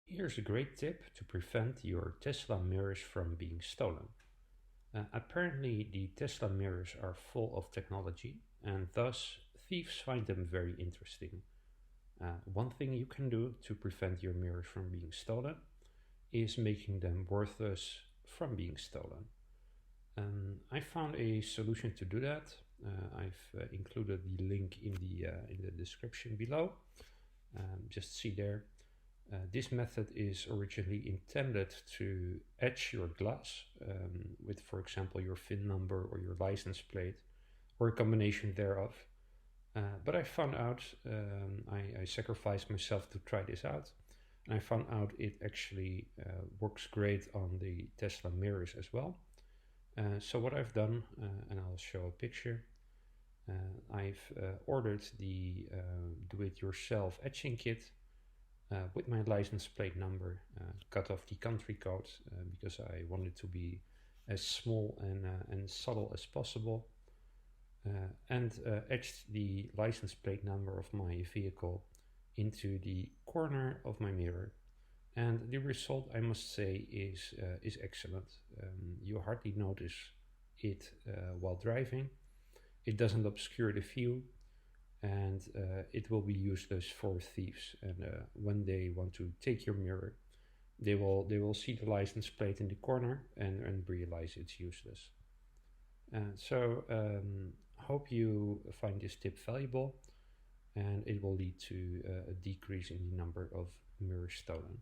Here's a great tip to prevent your Tesla mirrors from being stolen. Apparently, the Tesla mirrors are full of technology, and thus thieves find them very interesting. One thing you can do to prevent your mirrors from being stolen is making them worthless from being stolen. I found a solution to do that. I've included the link in the description below. Just see there. This method is originally intended to etch your glass with, for example, your VIN number or your license plate or a combination thereof. But I found out, I sacrificed myself to try this out, and I found out it actually works great on the Tesla mirrors as well. So what I've done, and I'll show a picture, I've ordered the do-it-yourself etching kit with my license plate number, cut off the country code because I wanted to be as small and subtle as possible, and etched the license plate number of my vehicle into the corner of my mirror. And the result, I must say, is excellent. You hardly notice it while driving. It doesn't obscure the view, and it will be useless for thieves. And when they want to take your mirror, they will see the license plate in the corner and realize it's useless. So hope you find this tip valuable, and it will lead to a decrease in the number of mirrors stolen.